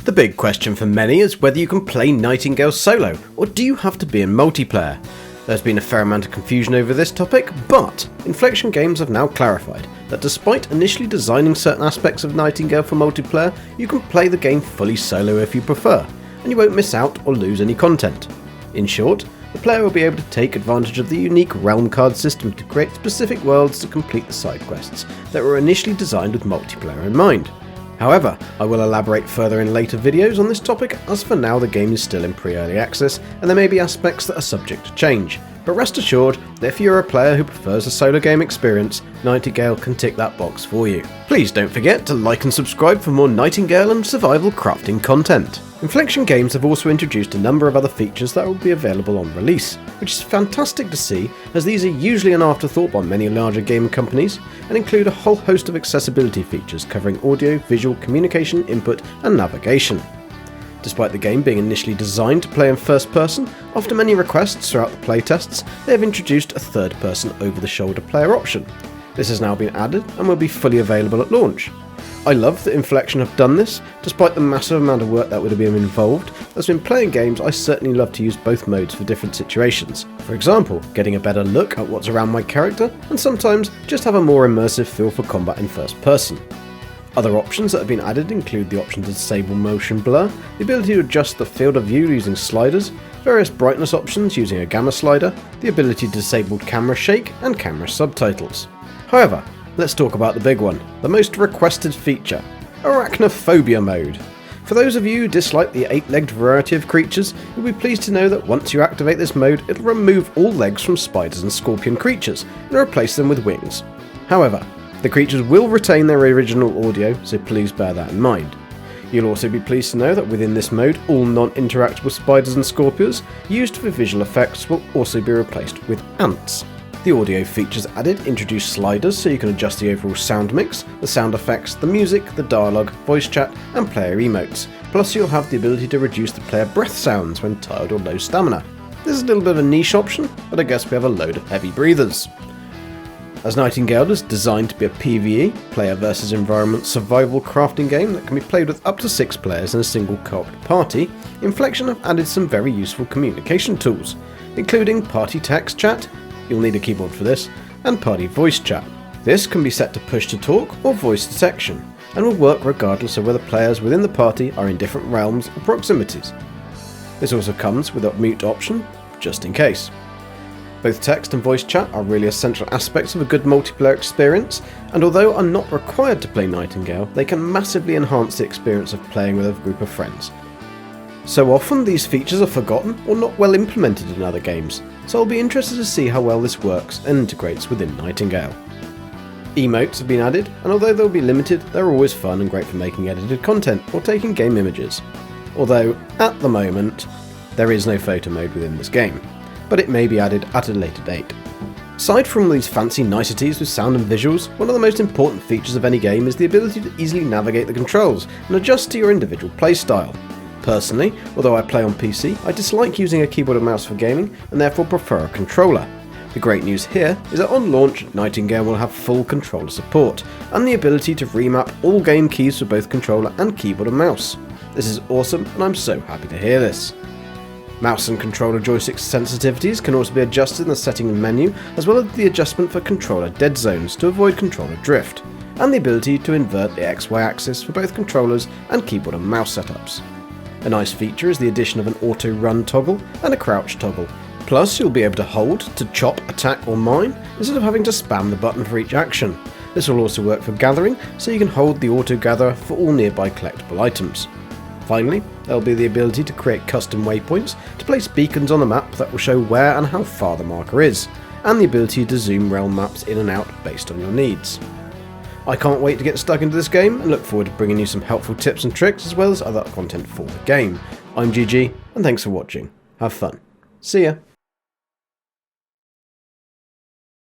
The big question for many is whether you can play Nightingale solo, or do you have to be in multiplayer? There's been a fair amount of confusion over this topic, but Inflection Games have now clarified that despite initially designing certain aspects of Nightingale for multiplayer, you can play the game fully solo if you prefer, and you won't miss out or lose any content. In short, the player will be able to take advantage of the unique realm card system to create specific worlds to complete the side quests that were initially designed with multiplayer in mind. However, I will elaborate further in later videos on this topic, as for now the game is still in pre-early access and there may be aspects that are subject to change. But rest assured that if you're a player who prefers a solo game experience, Nightingale can tick that box for you. Please don't forget to like and subscribe for more Nightingale and survival crafting content. Inflection Games have also introduced a number of other features that will be available on release, which is fantastic to see, as these are usually an afterthought by many larger game companies, and include a whole host of accessibility features covering audio, visual, communication, input and navigation. Despite the game being initially designed to play in first person, after many requests throughout the playtests, they have introduced a third person over-the-shoulder player option. This has now been added and will be fully available at launch. I love that Inflection have done this, despite the massive amount of work that would have been involved, as when playing games I certainly love to use both modes for different situations. For example, getting a better look at what's around my character, and sometimes just have a more immersive feel for combat in first person. Other options that have been added include the option to disable motion blur, the ability to adjust the field of view using sliders, various brightness options using a gamma slider, the ability to disable camera shake, and camera subtitles. However, let's talk about the big one, the most requested feature, Arachnophobia mode. For those of you who dislike the 8-legged variety of creatures, you'll be pleased to know that once you activate this mode, it'll remove all legs from spiders and scorpion creatures, and replace them with wings. However, the creatures will retain their original audio, so please bear that in mind. You'll also be pleased to know that within this mode, all non-interactable spiders and scorpions used for visual effects will also be replaced with ants. The audio features added introduce sliders so you can adjust the overall sound mix, the sound effects, the music, the dialogue, voice chat and player emotes. Plus you'll have the ability to reduce the player breath sounds when tired or low stamina. This is a little bit of a niche option, but I guess we have a load of heavy breathers. As Nightingale is designed to be a PvE, player versus environment survival crafting game that can be played with up to 6 players in a single co-op party, Inflection have added some very useful communication tools, including party text chat, you'll need a keyboard for this, and party voice chat. This can be set to push to talk or voice detection, and will work regardless of whether players within the party are in different realms or proximities. This also comes with a mute option, just in case. Both text and voice chat are really essential aspects of a good multiplayer experience, and although are not required to play Nightingale, they can massively enhance the experience of playing with a group of friends. So often these features are forgotten or not well implemented in other games, so I'll be interested to see how well this works and integrates within Nightingale. Emotes have been added, and although they'll be limited, they're always fun and great for making edited content or taking game images. Although, at the moment, there is no photo mode within this game, but it may be added at a later date. Aside from all these fancy niceties with sound and visuals, one of the most important features of any game is the ability to easily navigate the controls and adjust to your individual playstyle. Personally, although I play on PC, I dislike using a keyboard and mouse for gaming and therefore prefer a controller. The great news here is that on launch, Nightingale will have full controller support and the ability to remap all game keys for both controller and keyboard and mouse. This is awesome and I'm so happy to hear this. Mouse and controller joystick sensitivities can also be adjusted in the setting menu, as well as the adjustment for controller dead zones to avoid controller drift, and the ability to invert the XY axis for both controllers and keyboard and mouse setups. A nice feature is the addition of an auto run toggle and a crouch toggle. Plus you'll be able to hold to chop, attack or mine instead of having to spam the button for each action. This will also work for gathering, so you can hold the auto gather for all nearby collectible items. Finally, there will be the ability to create custom waypoints to place beacons on the map that will show where and how far the marker is, and the ability to zoom realm maps in and out based on your needs. I can't wait to get stuck into this game and look forward to bringing you some helpful tips and tricks as well as other content for the game. I'm GG, and thanks for watching. Have fun. See ya.